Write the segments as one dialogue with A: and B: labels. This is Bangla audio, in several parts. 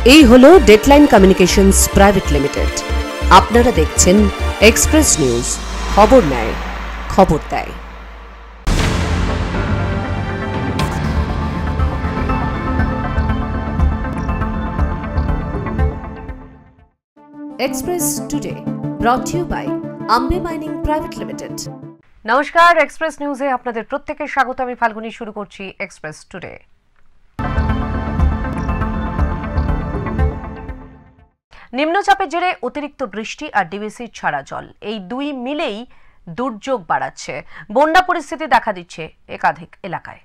A: এই হলো ডেডলাইন কমিউনিকেশনস প্রাইভেট লিমিটেড। আপনারা দেখছেন এক্সপ্রেস নিউজ, খবর নেয়, খবর দেয়। Express Today brought you by Ambe mining private limited. নমস্কার, এক্সপ্রেস নিউজে আপনাদের প্রত্যেকের স্বাগত। আমি ফাল্গুনী, শুরু করছি এক্সপ্রেস টুডে। নিম্নচাপের জেরে অতিরিক্ত বৃষ্টি আর ডিভিসির ছাড়া জল, এই দুই মিলেই দুর্যোগ বাড়াচ্ছে। বন্যা পরিস্থিতি দেখা দিচ্ছে একাধিক এলাকায়।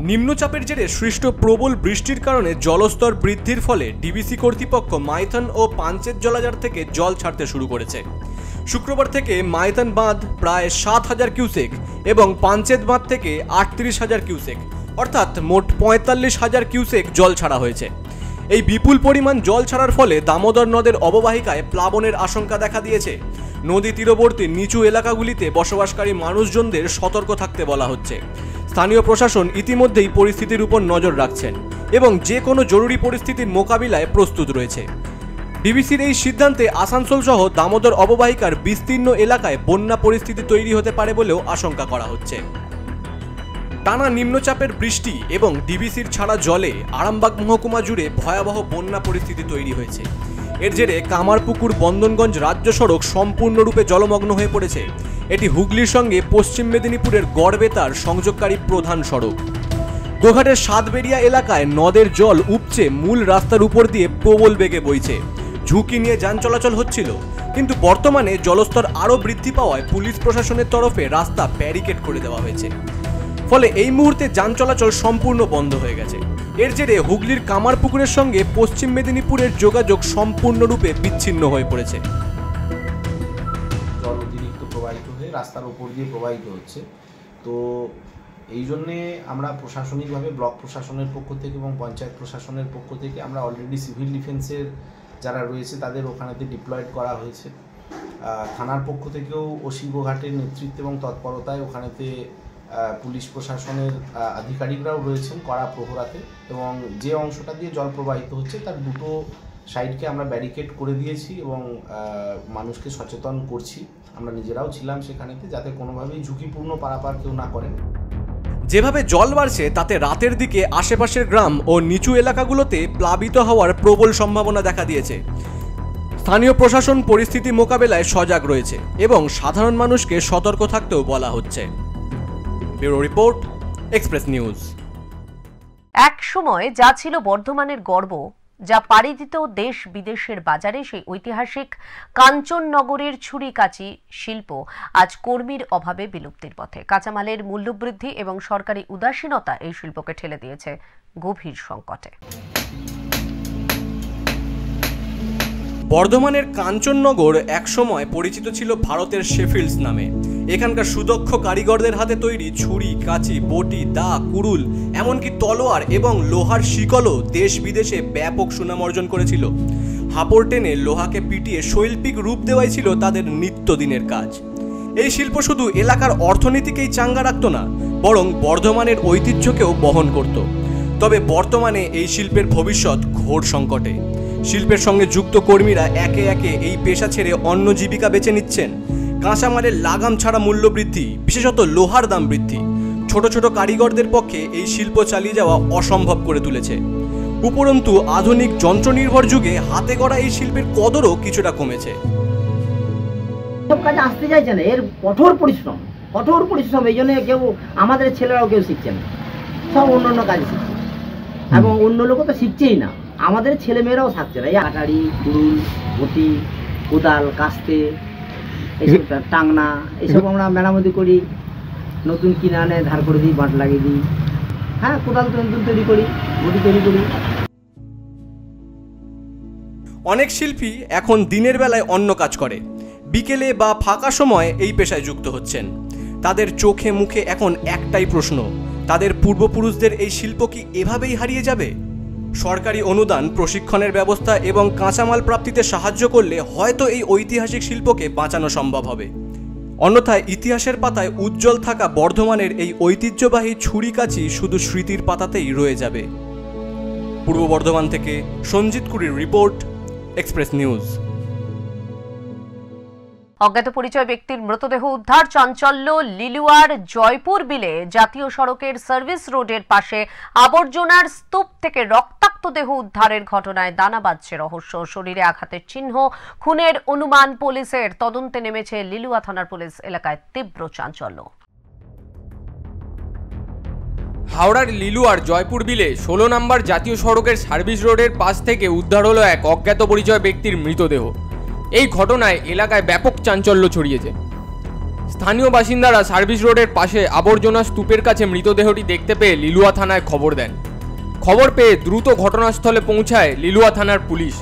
B: নিম্নচাপের জেরে সৃষ্ট প্রবল বৃষ্টির কারণে জলস্তর বৃদ্ধির ফলে ডিভিসি কর্তৃপক্ষ মাইথন ও পাঞ্চেত জলাধার থেকে জল ছাড়তে শুরু করেছে। শুক্রবার থেকে মাইথন বাঁধ প্রায় 7,000 কিউসেক এবং পাঞ্চেত বাঁধ থেকে 38,000 কিউসেক, অর্থাৎ মোট 45,000 কিউসেক জল ছাড়া হয়েছে। এই বিপুল পরিমাণ জল ছাড়ার ফলে দামোদর নদের অববাহিকায় প্লাবনের আশঙ্কা দেখা দিয়েছে। নদী তীরবর্তী নিচু এলাকাগুলিতে বসবাসকারী মানুষজনদের সতর্ক থাকতে বলা হচ্ছে। স্থানীয় প্রশাসন ইতিমধ্যেই পরিস্থিতির উপর নজর রাখছেন এবং যে কোনো জরুরি পরিস্থিতির মোকাবিলায় প্রস্তুত রয়েছে। ডিভিসির এই সিদ্ধান্তে আসানসোল সহ দামোদর অববাহিকার বিস্তীর্ণ এলাকায় বন্যা পরিস্থিতি তৈরি হতে পারে বলেও আশঙ্কা করা হচ্ছে। টানা নিম্নচাপের বৃষ্টি এবং ডিভিসির ছাড়া জলে আরামবাগ মহকুমা জুড়ে ভয়াবহ বন্যা পরিস্থিতি তৈরি হয়েছে। এর জেরে কামারপুকুর বন্দনগঞ্জ রাজ্য সড়ক সম্পূর্ণরূপে জলমগ্ন হয়ে পড়েছে। এটি হুগলির সঙ্গে পশ্চিম মেদিনীপুরের গড়বেতার সংযোগকারী প্রধান সড়ক। গোঘাটের সাতবেরিয়া এলাকায় নদের জল উপচে মূল রাস্তার উপর দিয়ে প্রবল বেগে বইছে। ঝুঁকি নিয়ে যান চলাচল হচ্ছিল, কিন্তু বর্তমানে জলস্তর আরও বৃদ্ধি পাওয়ায় পুলিশ প্রশাসনের তরফে রাস্তা ব্যারিকেড করে দেওয়া হয়েছে। ফলে এই মুহূর্তে যান চলাচল সম্পূর্ণ বন্ধ হয়ে গেছে। এর জেরে হুগলির কামারপুকুরের সঙ্গে পশ্চিম মেদিনীপুরের যোগাযোগ সম্পূর্ণরূপে বিচ্ছিন্ন হয়ে পড়েছে।
C: জল অতিরিক্ত প্রবাহিত হয়ে রাস্তার উপর দিয়ে প্রবাহিত হচ্ছে। তো এই জন্যে আমরা প্রশাসনিকভাবে ব্লক প্রশাসনের পক্ষ থেকে এবং পঞ্চায়েত প্রশাসনের পক্ষ থেকে আমরা অলরেডি সিভিল ডিফেন্সের যারা রয়েছে তাদের ওখানেতে ডিপ্লয়েড করা হয়েছে। থানার পক্ষ থেকেও ওসি গোঘাটের নেতৃত্বে এবং তৎপরতায় ওখানেতে পুলিশ প্রশাসনের আধিকারিকরাও রয়েছেন কড়া প্রহরাতে, এবং যে অংশটা দিয়ে জল প্রবাহিত হচ্ছে তার দুটো সাইডকে আমরা ব্যারিকেড করে দিয়েছি এবং মানুষকে সচেতন করছি। আমরা নিজেরাও ছিলাম সেখানেতে, যাতে কোনোভাবেই ঝুঁকিপূর্ণ পারাপার কেউ না করেন।
B: যেভাবে জল বাড়ছে তাতে রাতের দিকে আশেপাশের গ্রাম ও নিচু এলাকাগুলোতে প্লাবিত হওয়ার প্রবল সম্ভাবনা দেখা দিয়েছে। স্থানীয় প্রশাসন পরিস্থিতি মোকাবেলায় সজাগ রয়েছে এবং সাধারণ মানুষকে সতর্ক থাকতেও বলা হচ্ছে। Bureau report, express news.
A: এক সময় যা ছিল বর্ধমানের গর্ব, যা পাড়ি দিত দেশ বিদেশের বাজারে, সেই ঐতিহাসিক কাঞ্চননগরের ছুরি-কাঁচি শিল্প আজ কর্মীর অভাবে বিলুপ্তির পথে। কাঁচামালের মূল্যবৃদ্ধি এবং সরকারি উদাসীনতা এই শিল্পকে ঠেলে দিয়েছে গভীর সংকটে।
B: বর্ধমানের কাঞ্চননগর একসময় পরিচিত ছিল ভারতের শেফিল্ডস নামে। এখানকার সুদক্ষ কারিগরদের হাতে তৈরি ছুরি, কাঁচি, বটি, দা, কুড়ুল, এমনকি তলোয়ার এবং লোহার শিকলও দেশ বিদেশে ব্যাপক সুনাম অর্জন করেছিল। হাপড় টেনে লোহাকে পিটিয়ে শৈল্পিক রূপ দেওয়াই ছিল তাদের নিত্যদিনের কাজ। এই শিল্প শুধু এলাকার অর্থনীতিকেই চাঙ্গা রাখত না, বরং বর্ধমানের ঐতিহ্যকেও বহন করত। তবে বর্তমানে এই শিল্পের ভবিষ্যৎ ঘোর সংকটে। শিল্পের সঙ্গে যুক্ত কর্মীরা একে একে এই পেশা ছেড়ে অন্য জীবিকা বেছে নিচ্ছেন। কাঁচামালের লাগাম ছাড়া মূল্য বৃদ্ধি, বিশেষত লোহার দাম বৃদ্ধি, ছোট ছোট কারিগরদের পক্ষে এই শিল্প চালিয়ে যাওয়া অসম্ভব করে তুলেছে। উপরন্তু আধুনিক যন্ত্রনির্ভর যুগে হাতে গড়া এই শিল্পের কদরও কিছুটা কমেছে।
D: সব কাজে আসতে চাইছে না, এর কঠোর পরিশ্রম, এই জন্য কেউ আমাদের ছেলেরাও কেউ শিখছে না, সব অন্য কাজ শিখছে এবং অন্য লোকও তো শিখছেই না। আমাদের ছেলেমেয়েরাও থাকছে না। এই আটারি, কুড়ুল, বটি, কোদাল, কাস্তে, এইসব টাংনা, এইসব আমরা মেরামতি করি, নতুন কিনে আনে ধার করে দিই, বাঁট লাগিয়ে দিই। হ্যাঁ, কোদাল নতুন তৈরি করি, বটি তৈরি করি।
B: অনেক শিল্পী এখন দিনের বেলায় অন্য কাজ করে, বিকেলে বা ফাঁকা সময় এই পেশায় যুক্ত হচ্ছেন। তাদের চোখে মুখে এখন একটাই প্রশ্ন, তাদের পূর্বপুরুষদের এই শিল্প কি এভাবেই হারিয়ে যাবে? সরকারি অনুদান, প্রশিক্ষণের ব্যবস্থা এবং কাঁচামাল প্রাপ্তিতে সাহায্য করলে হয়তো এই ঐতিহাসিক শিল্পকে বাঁচানো সম্ভব হবে। অন্যথায় ইতিহাসের পাতায় উজ্জ্বল থাকা বর্ধমানের এই ঐতিহ্যবাহী ছুরিকাচি শুধু স্মৃতির পাতাতেই রয়ে যাবে। পূর্ব বর্ধমান থেকে সঞ্জিত কুড়ির রিপোর্ট, এক্সপ্রেস নিউজ।
A: অজ্ঞাত পরিচয় ব্যক্তির মৃতদেহ উদ্ধার, চাঞ্চল্য লিলুয়ার জয়পুর বিলে। জাতীয় সড়কের সার্ভিস রোডের পাশে আবর্জনার স্তূপ থেকে রক্তাক্ত দেহ উদ্ধারের ঘটনায় দানা বাঁধছে রহস্য। শরীরে আঘাতের চিহ্ন, খুনের অনুমান পুলিশের। তদন্তে নেমেছে লিলুয়া থানার পুলিশ। এলাকায় তীব্র চাঞ্চল্য।
E: হাওড়ার লিলুয়ার জয়পুর বিলে 16 নম্বর জাতীয় সড়কের সার্ভিস রোডের পাশ থেকে উদ্ধার হলো এক অজ্ঞাত পরিচয় ব্যক্তির মৃতদেহ। এই ঘটনায় এলাকায় ব্যাপক চাঞ্চল্য ছড়িয়েছে। স্থানীয় বাসিন্দারা সার্ভিস রোডের পাশে আবর্জনা স্তূপের কাছে মৃতদেহটি দেখতে পেয়ে লিলুয়া থানায় খবর দেন। খবর পেয়ে দ্রুত ঘটনাস্থলে পৌঁছায় লিলুয়া থানার পুলিশ।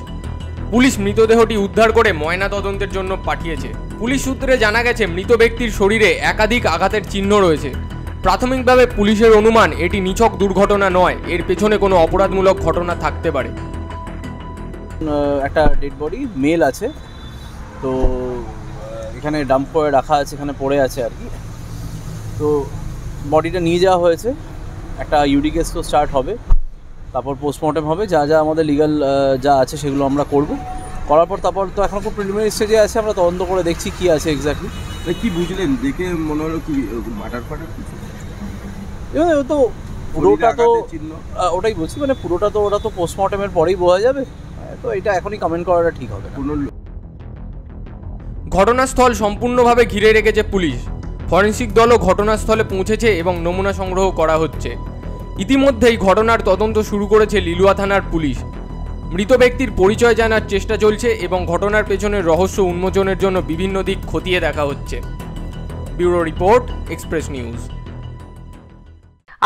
E: পুলিশ মৃতদেহটি উদ্ধার করে ময়না তদন্তের জন্য পাঠিয়েছে। পুলিশ সূত্রে জানা গেছে মৃত ব্যক্তির শরীরে একাধিক আঘাতের চিহ্ন রয়েছে। প্রাথমিকভাবে পুলিশের অনুমান এটি নিছক দুর্ঘটনা নয়, এর পেছনে কোনো অপরাধমূলক ঘটনা থাকতে পারে।
F: একটা ডেড বডি মেল আছে, তো এখানে ডাম্প করে রাখা আছে, এখানে পড়ে আছে আর কি। তো বডিটা নিয়ে যাওয়া হয়েছে, একটা ইউডি কেস তো স্টার্ট হবে, তারপর পোস্টমর্টেম হবে, যা যা আমাদের লিগাল যা আছে সেগুলো আমরা করব। করার পর তারপর তো এখন খুব প্রিলিমিনারি স্টেজে আছে, আমরা তদন্ত করে দেখছি কি আছে এক্স্যাক্টলি।
G: কি বুঝলেন দেখে মনে হলো কি মার্ডার ফাটার কিছু?
F: তো পুরোটা তো ওটাই বলছি, মানে পুরোটা তো ওটা তো পোস্টমর্টেমের পরেই বোঝা যাবে, তো এটা এখনই কমেন্ট করাটা ঠিক হবে না।
E: ঘটনাস্থল সম্পূর্ণভাবে ঘিরে রেখেছে পুলিশ। ফরেনসিক দলও ঘটনাস্থলে পৌঁছেছে এবং নমুনা সংগ্রহ করা হচ্ছে। ইতিমধ্যেই ঘটনার তদন্ত শুরু করেছে লিলুয়া থানার পুলিশ। মৃত ব্যক্তির পরিচয় জানার চেষ্টা চলছে এবং ঘটনার পেছনের রহস্য উন্মোচনের জন্য বিভিন্ন দিক খতিয়ে দেখা হচ্ছে। Bureau report, express news.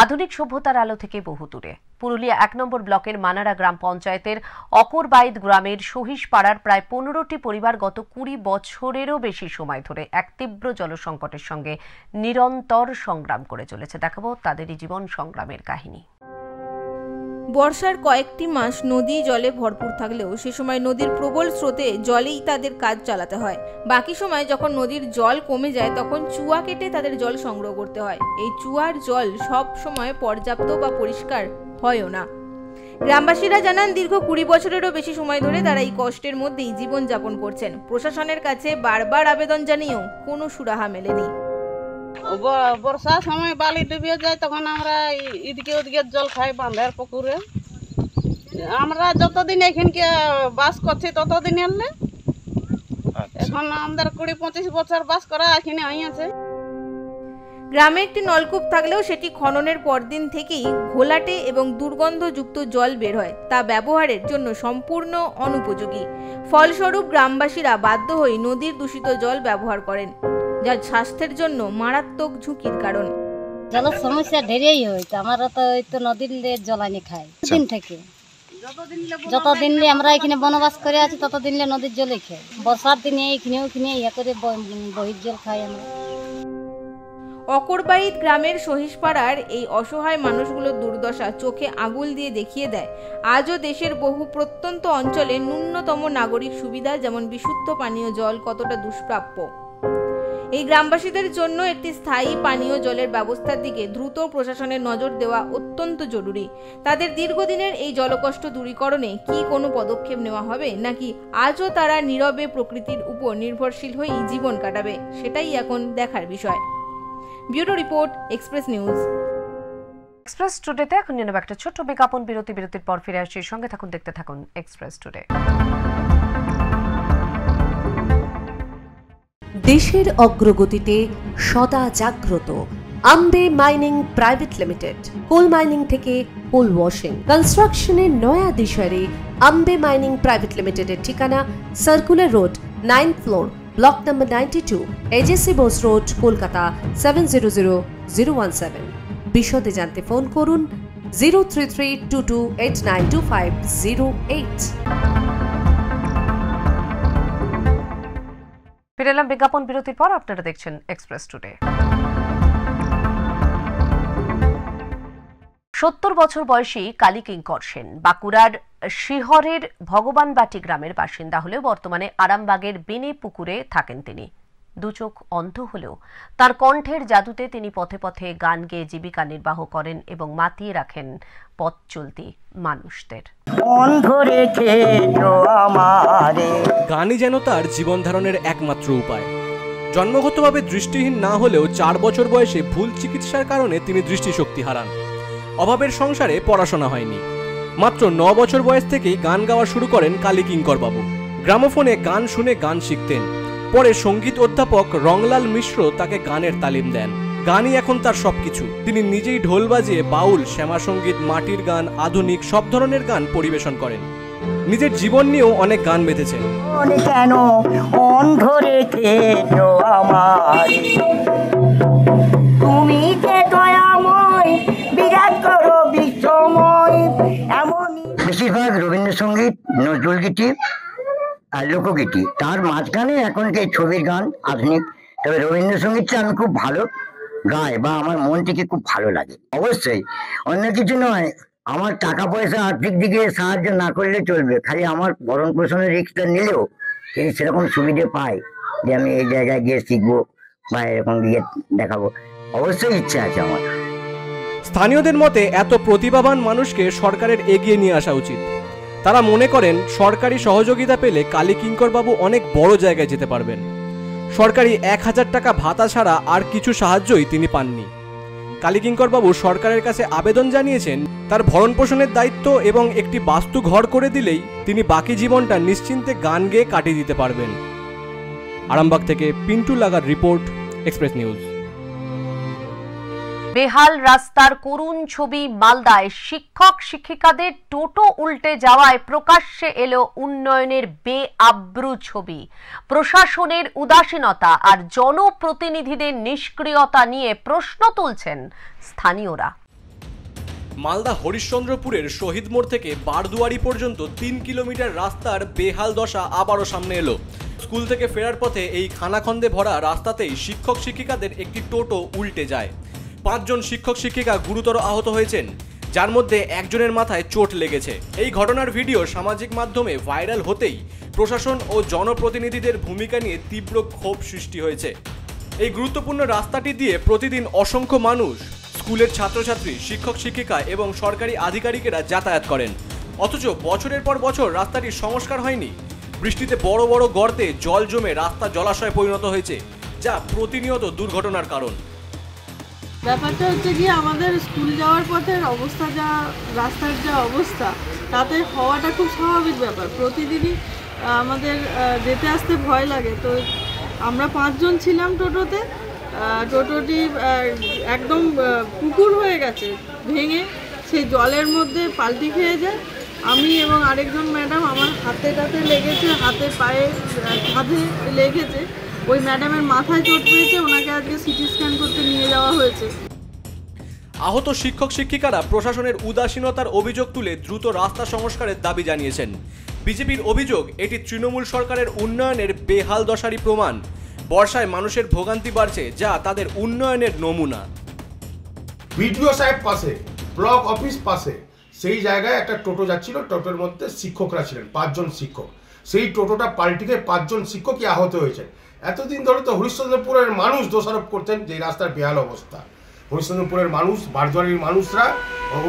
A: আধুনিক সভ্যতার আলো থেকে বহু দূরে পুরুলিয়া 1 নম্বর ব্লকের মানারা গ্রাম পঞ্চায়েতের অকরবাইদ গ্রামের সহিস পাড়ার প্রায় 15টি পরিবার গত 20 বছরেরও বেশি সময় ধরে এক তীব্র জলসংকটের সঙ্গে নিরন্তর সংগ্রাম করে চলেছে। দেখাবো তাদেরই জীবন সংগ্রামের কাহিনী।
H: বর্ষার কয়েকটি মাস নদী জলে ভরপুর থাকলেও সে সময় নদীর প্রবল স্রোতে জলেই তাদের কাজ চালাতে হয়। বাকি সময় যখন নদীর জল কমে যায় তখন চুয়া কেটে তাদের জল সংগ্রহ করতে হয়। এই চুয়ার জল সব সময় পর্যাপ্ত বা পরিষ্কার হয়ও না। গ্রামবাসীরা জানান দীর্ঘ 20 বছরেরও বেশি সময় ধরে তারা এই কষ্টের মধ্যেই জীবন যাপন করছেন। প্রশাসনের কাছে বারবার আবেদন জানিয়েও কোনো সুরাহা মেলেনি।
I: বর্ষার সময় বালি ডুবে যায়, তখন আমরা এদিকে ওদিকে জল খাই বাঁধের পুকুরে। আমরা যতদিন এখানকে বাস করছি ততদিন এলে, এখন আমাদের 20-25 বছর বাস করা এখানে হয়েছে।
H: গ্রামে একটি নলকূপ থাকলেও সেটি খননের পরদিন থেকেই ঘোলাটে এবং দুর্গন্ধযুক্ত জল বের হয়, তা ব্যবহারের জন্য সম্পূর্ণ অনুপযোগী। ফলস্বরূপ গ্রামবাসীরা বাধ্য হয়ে নদীর দূষিত জল ব্যবহার করেন, যা স্বাস্থ্যের জন্য মারাত্মক ঝুঁকির কারণ।
J: জলের সমস্যা ঢেরেই হইতো, আমরা তো নদীর জল আনি খাই দিন থেকে। যতদিন আমরা এখানে বনবাস করে আছি ততদিন নদীর জলে খাই। বর্ষার দিনে এখানেও ইয়ে করে বহির জল খাই আমরা।
H: অকরবাইদ গ্রামের সহিসপাড়ার এই অসহায় মানুষগুলোর দুর্দশা চোখে আঙুল দিয়ে দেখিয়ে দেয় আজও দেশের বহু প্রত্যন্ত অঞ্চলে ন্যূনতম নাগরিক সুবিধা যেমন বিশুদ্ধ পানীয় জল কতটা দুষ্প্রাপ্য। এই গ্রামবাসীদের জন্য একটি স্থায়ী পানীয় জলের ব্যবস্থার দিকে দ্রুত প্রশাসনের নজর দেওয়া অত্যন্ত জরুরি। তাদের দীর্ঘদিনের এই জলকষ্ট দূরীকরণে কি কোনো পদক্ষেপ নেওয়া হবে, নাকি আজও তারা নীরবে প্রকৃতির উপর নির্ভরশীল হয়েই জীবন কাটাবে, সেটাই এখন দেখার বিষয়। Bureau report, express news.
A: Express টুডেতে এখন নিয়ে নেব একটা ছোট্ট বিজ্ঞাপন বিরতি। বিরতির পর ফিরে আসছি, সঙ্গে থাকুন, দেখতে থাকুন এক্সপ্রেস টুডে। দেশের অগ্রগতিতে সদা জাগ্রত Ambe mining private limited. Coal mining থেকে কোল ওয়াশিং, কনস্ট্রাকশনের নয়া দিশারে আম্বে মাইনিং প্রাইভেট লিমিটেডের ঠিকানা circular road 9th floor, block number 92, AJC Bose road, Kolkata 700017। বিশদে জানতে ফোন করুন 03322892508। ফিরে এলাম বিজ্ঞাপন বিরতির পর। আপনারা দেখছেন এক্সপ্রেস টুডে। 70 বছর বয়সী কালী কিঙ্কর সেন বাঁকুড়ার শিহরের ভগবানবাটি গ্রামের বাসিন্দা হলেও বর্তমানে আরামবাগের বেনে পুকুরে থাকেন তিনি। দু চোখ অন্ধ হলেও তার কণ্ঠের জাদুতে তিনি পথে পথে গান গেয়ে জীবিকা নির্বাহ করেন এবং মাতিয়ে রাখেন পথ চলতি মানুষদের।
B: গানই যেন তার জীবন ধারণের একমাত্র উপায়। জন্মগতভাবে দৃষ্টিহীন না হলেও 4 বছর বয়সে ভুল চিকিৎসার কারণে তিনি দৃষ্টিশক্তি হারান। অভাবের সংসারে পড়াশোনা হয়নি। মাত্র 9 বছর বয়স থেকেই গান গাওয়া শুরু করেন কালীকিঙ্কর বাবু। গ্রামোফোনে গান শুনে গান শিখতেন। পরে সঙ্গীত অধ্যাপক রংলাল মিশ্র তাকে গানের তালিম দেন। গানই এখন তার সবকিছু। তিনি নিজেই ঢোল বাজিয়ে বাউল, শ্যামা সঙ্গীত, মাটির গান, আধুনিক সব ধরনের গান পরিবেশন করেন। নিজের জীবন নিয়েও অনেক গান বেঁধেছেন।
K: বেশিরভাগ রবীন্দ্রসঙ্গীত, নজরুল গীতি আর লোকগীতি, তার মাঝখানে এখন এই ছবির গান আধুনিক। তবে রবীন্দ্রসঙ্গীতটা আমি খুব ভালো গাই বা আমার মন থেকে খুব ভালো লাগে। অবশ্যই অন্য কিছু নয়, আমার টাকা পয়সা আর্থিক দিকে সাহায্য না করলে চলবে, খালি আমার ভরণ পোষণের রিস্কটা নিলেও যদি সেরকম সুবিধে পাই যে আমি এই জায়গায় গিয়ে শিখবো বা এরকম গিয়ে দেখাবো, অবশ্যই ইচ্ছে আছে আমার।
B: স্থানীয়দের মতে এত প্রতিভাবান মানুষকে সরকারের এগিয়ে নিয়ে আসা উচিত। তারা মনে করেন সরকারি সহযোগিতা পেলে কালীকিঙ্কর বাবু অনেক বড় জায়গায় যেতে পারবেন। সরকারি 1000 টাকা ভাতা ছাড়া আর কিছু সাহায্যই তিনি পাননি। কালীকিঙ্কর বাবু সরকারের কাছে আবেদন জানিয়েছেন তার ভরণ পোষণের দায়িত্ব এবং একটি বাস্তু ঘর করে দিলেই তিনি বাকি জীবনটা নিশ্চিন্তে গান গেয়ে কাটিয়ে দিতে পারবেন। আরামবাগ থেকে পিন্টু লাগার রিপোর্ট, এক্সপ্রেস নিউজ।
A: বেহাল রাস্তার করুণ ছবি মালদায়। শিক্ষক শিক্ষিকাদের টোটো উল্টে যাওয়ায় প্রকাশ্যে এলো উন্নয়নের বেআব্রু ছবি। প্রশাসনের উদাসীনতা আর জনপ্রতিনিধিদের নিষ্ক্রিয়তা নিয়ে প্রশ্ন তুলছেন স্থানীয়রা।
B: মালদা হরিশ্চন্দ্রপুরের শহীদ মোড় থেকে বারদুয়ারি পর্যন্ত 3 কিলোমিটার রাস্তার বেহাল দশা আবারও সামনে এলো। স্কুল থেকে ফেরার পথে এই খানাখন্দে ভরা রাস্তাতেই শিক্ষক শিক্ষিকাদের একটি টোটো উল্টে যায়। 5 জন শিক্ষক শিক্ষিকা গুরুতর আহত হয়েছেন, যার মধ্যে একজনের মাথায় চোট লেগেছে। এই ঘটনার ভিডিও সামাজিক মাধ্যমে ভাইরাল হতেই প্রশাসন ও জনপ্রতিনিধিদের ভূমিকা নিয়ে তীব্র ক্ষোভ সৃষ্টি হয়েছে। এই গুরুত্বপূর্ণ রাস্তাটি দিয়ে প্রতিদিন অসংখ্য মানুষ, স্কুলের ছাত্রছাত্রী, শিক্ষক শিক্ষিকা এবং সরকারি আধিকারিকেরা যাতায়াত করেন। অথচ বছরের পর বছর রাস্তাটির সংস্কার হয়নি। বৃষ্টিতে বড় বড় গর্তে জল জমে রাস্তা জলাশয়ে পরিণত হয়েছে, যা প্রতিনিয়ত দুর্ঘটনার কারণ।
L: ব্যাপারটা হচ্ছে কি, আমাদের স্কুল যাওয়ার পথের অবস্থা, যা রাস্তার যা অবস্থা, তাতে হওয়াটা খুব স্বাভাবিক ব্যাপার। প্রতিদিনই আমাদের যেতে আসতে ভয় লাগে। তো আমরা 5 জন ছিলাম টোটোতে। টোটোটি একদম পুকুর হয়ে গেছে, ভেঙে সেই জলের মধ্যে পাল্টি খেয়ে যায়। আমি এবং আরেকজন ম্যাডাম, আমার হাতে লেগেছে, হাতে পায়ে কাঁধে লেগেছে। ওই ম্যাডামের মাথায় চোট পেয়েছে, ওনাকে আজকে সিটি স্ক্যান করতে নিয়ে যাওয়া হয়েছে।
B: আহত শিক্ষক শিক্ষিকারা প্রশাসনের উদাসীনতার অভিযোগ তুলে দ্রুত রাস্তা সংস্কারের দাবি জানিয়েছেন। বিজেপির অভিযোগ, এটি তৃণমূল সরকারের উন্নয়নের বেহাল দশারই প্রমাণ। বর্ষায় মানুষের ভোগান্তি বাড়ছে, যা তাদের উন্নয়নের নমুনা।
M: বিডিও সাহেব পাশে, ব্লক অফিস পাশে, সেই জায়গায় একটা টোটো যাচ্ছিল। টোটোর মধ্যে শিক্ষকরা ছিলেন, 5 জন শিক্ষক। সেই টোটোটা পাল্টিকে 5 জন শিক্ষকই আহত হয়েছে। এতদিন ধরে তো হরিশ্চন্দ্রপুরের মানুষ দোষারোপ করতেন যে রাস্তার বেহাল অবস্থা। হরিশ্চন্দ্রপুরের মানুষ, বারদুয়ারির মানুষরা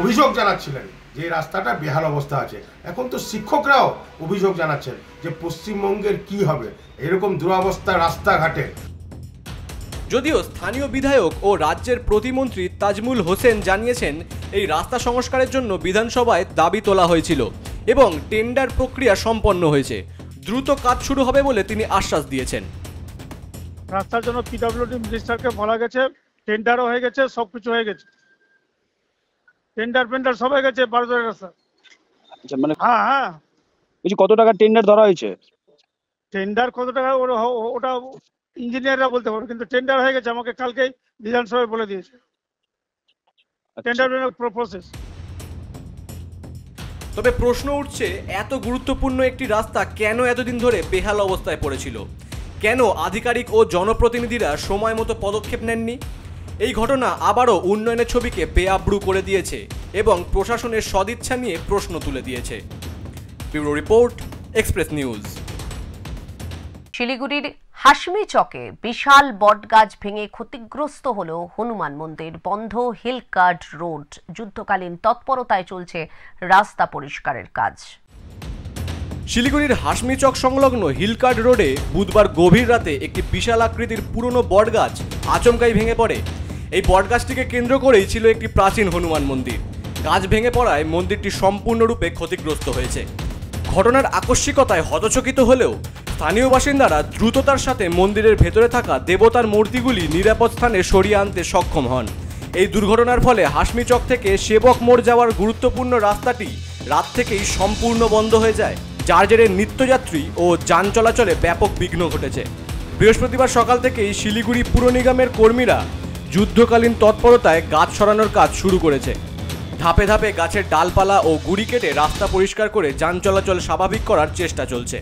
M: অভিযোগ জানাচ্ছিলেন যে রাস্তাটা বেহাল অবস্থা আছে। এখন তো শিক্ষকরাও অভিযোগ জানাচ্ছেন যে পশ্চিমবঙ্গের কি হবে এরকম দুরবস্থা রাস্তাঘাটে।
B: যদিও স্থানীয় বিধায়ক ও রাজ্যের প্রতিমন্ত্রী তাজমুল হোসেন জানিয়েছেন এই রাস্তা সংস্কারের জন্য বিধানসভায় দাবি তোলা হয়েছিল এবং টেন্ডার প্রক্রিয়া সম্পন্ন হয়েছে। দ্রুত কাজ শুরু হবে বলে তিনি আশ্বাস দিয়েছেন।
N: রাস্তার জন্য পিডব্লিউডি মিনিস্টারকে বলা গেছে, টেন্ডারও হয়ে গেছে, সবকিছু হয়ে গেছে। টেন্ডার সব হয়ে গেছে বারদুয়ারি রাস্তা।
F: আচ্ছা, মানে
N: হ্যাঁ
F: বলছি কত টাকা টেন্ডার ধরা হয়েছে?
N: টেন্ডার কত টাকা ওটা ইঞ্জিনিয়াররা বলতে পারবে, কিন্তু টেন্ডার হয়ে গেছে। আমাকে কালকেই বিধানসভায় বলে দিয়েছে টেন্ডার প্রসেস।
B: তবে প্রশ্ন উঠছে, এত গুরুত্বপূর্ণ একটি রাস্তা কেন এতদিন ধরে বেহাল অবস্থায় পড়েছিল? কেন আধিকারিক ও জনপ্রতিনিধিরা সময় মতো পদক্ষেপ নেননি? এই ঘটনা আবারও উন্নয়নের ছবিকে বেআব্রু করে দিয়েছে এবং প্রশাসনের সদিচ্ছা নিয়ে প্রশ্ন তুলে দিয়েছে। Bureau report, express news.
A: শিলিগুড়ির হাসমি চকে বিশাল বটগাছ ভেঙে ক্ষতিগ্রস্ত হল হনুমান মন্দির। বন্ধ হিলকার্ড রোড। যুদ্ধকালীন তৎপরতায় চলছে রাস্তা পরিষ্কারের কাজ।
B: শিলিগুড়ির হাসমি চক সংলগ্ন হিলকার্ড রোডে বুধবার গভীর রাতে একটি বিশাল আকৃতির পুরনো বটগাছ আচমকাই ভেঙে পড়ে। এই বটগাছটিকে কেন্দ্র করেই ছিল একটি প্রাচীন হনুমান মন্দির। গাছ ভেঙে পড়ায় মন্দিরটি সম্পূর্ণরূপে ক্ষতিগ্রস্ত হয়েছে। ঘটনার আকস্মিকতায় হতচকিত হলেও স্থানীয় বাসিন্দারা দ্রুততার সাথে মন্দিরের ভেতরে থাকা দেবতার মূর্তিগুলি নিরাপদ স্থানে সরিয়ে আনতে সক্ষম হন। এই দুর্ঘটনার ফলে হাসমি চক থেকে সেবক মোড় যাওয়ার গুরুত্বপূর্ণ রাস্তাটি রাত থেকেই সম্পূর্ণ বন্ধ হয়ে যায়, যার জেরে নিত্যযাত্রী ও যান চলাচলে ব্যাপক বিঘ্ন ঘটেছে। বৃহস্পতিবার সকাল থেকেই শিলিগুড়ি পুর নিগমের কর্মীরা যুদ্ধকালীন তৎপরতায় গাছ সরানোর কাজ শুরু করেছে। ধাপে ধাপে গাছের ডালপালা ও গুড়ি কেটে রাস্তা পরিষ্কার করে যান চলাচল স্বাভাবিক করার চেষ্টা চলছে।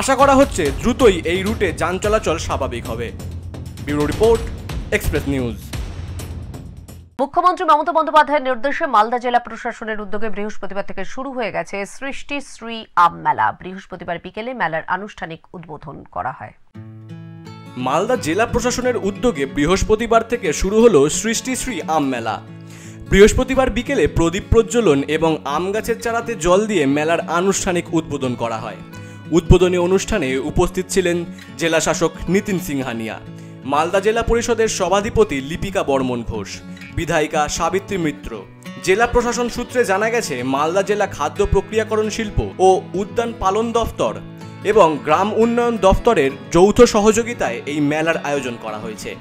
B: আশা করা হচ্ছে দ্রুতই এই রুটে যান চলাচল স্বাভাবিক হবে। Bureau report, express news.
A: মুখ্যমন্ত্রী মমতা বন্দ্যোপাধ্যায়ের নির্দেশে মালদা জেলা প্রশাসনের উদ্যোগে বৃহস্পতিবার থেকে শুরু হয়ে গেছে সৃষ্টি শ্রী আম মেলা। বৃহস্পতিবার বিকেলে মেলার আনুষ্ঠানিক উদ্বোধন করা হয়।
B: মালদা জেলা প্রশাসনের উদ্যোগে বৃহস্পতিবার থেকে শুরু হলো সৃষ্টি শ্রী আম মেলা। বৃহস্পতিবার বিকেলে প্রদীপ প্রজ্বলন এবং আম গাছের চারাতে জল দিয়ে মেলার আনুষ্ঠানিক উদ্বোধন করা হয়। উদ্বোধনী অনুষ্ঠানে উপস্থিত ছিলেন জেলা শাসক নিতিন সিংহানিয়া, মালদা জেলা পরিষদের সভাধিপতি লিপিকা বর্মন ঘোষ, বিধায়িকা সাবিত্রী মিত্র। জেলা প্রশাসন সূত্রে জানা গেছে, মালদা জেলা খাদ্য প্রক্রিয়াকরণ শিল্প ও উদ্যান পালন দফতর এবং গ্রাম উন্নয়ন দফতরের যৌথ সহযোগিতায় এই মেলার আয়োজন করা হয়েছে।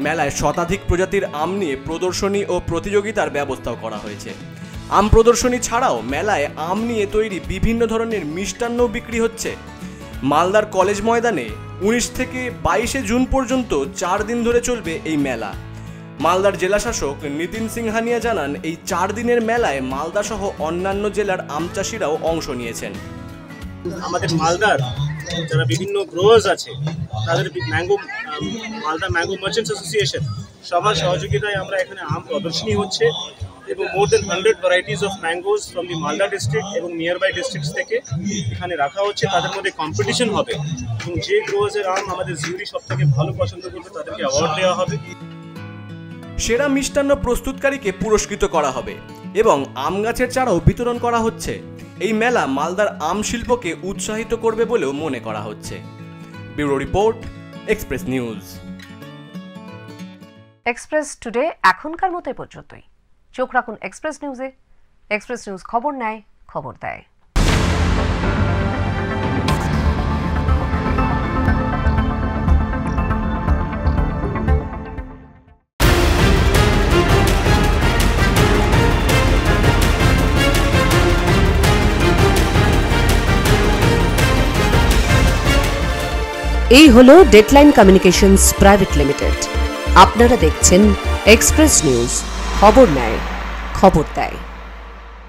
B: মেলায় শতাধিক প্রজাতির আম নিয়ে প্রদর্শনী ও প্রতিযোগিতার ব্যবস্থাও করা হয়েছে। আম প্রদর্শনী ছাড়াও মেলায় আম নিয়ে তৈরি বিভিন্ন ধরনের মিষ্টান্ন বিক্রি হচ্ছে। মালদার কলেজ ময়দানে 19 থেকে 22 জুন পর্যন্ত 4 দিন ধরে চলবে এই মেলা। মালদার জেলা শাসক নিতিন সিংহানিয়া জানান, এই 4 দিনের মেলায় মালদা সহ অন্যান্য জেলার আম চাষিরাও অংশ নিয়েছেন।
O: আমাদের মালদার যারা বিভিন্ন গ্রোয়ার্স আছে তাদের মালদা ম্যাঙ্গো মার্চেন্টস অ্যাসোসিয়েশন সবার সহযোগিতায় আমরা এখানে আম প্রদর্শনী হচ্ছে এবং মোর দেন 100 varieties of mangoes from the Malda district এবং নিয়ার বাই ডিস্ট্রিক্টস থেকে এখানে রাখা হচ্ছে। তাদের মধ্যে কম্পিটিশন হবে এবং যে গ্রোয়ার্সের আম আমাদের জিউরি সব থেকে ভালো পছন্দ করবে তাদেরকে অ্যাওয়ার্ড দেওয়া হবে।
B: সেরা মিষ্টান্ন প্রস্তুতকারীকে পুরস্কৃত করা হবে এবং আম গাছের চারাও বিতরণ করা হচ্ছে। এই মেলা মালদার আম শিল্পকে উৎসাহিত করবে বলেও মনে করা হচ্ছে। Bureau report, express news.
A: Express today এখনকার মতো পর্যন্তই। চোখ রাখুন এক্সপ্রেস নিউজে। এক্সপ্রেস নিউজ খবর নেয়, খবর দেয়। এই হলো ডেডলাইন কমিউনিকেশনস প্রাইভেট লিমিটেড। আপনারা দেখছেন এক্সপ্রেস নিউজ, খবর নেয়, খবর দেয়।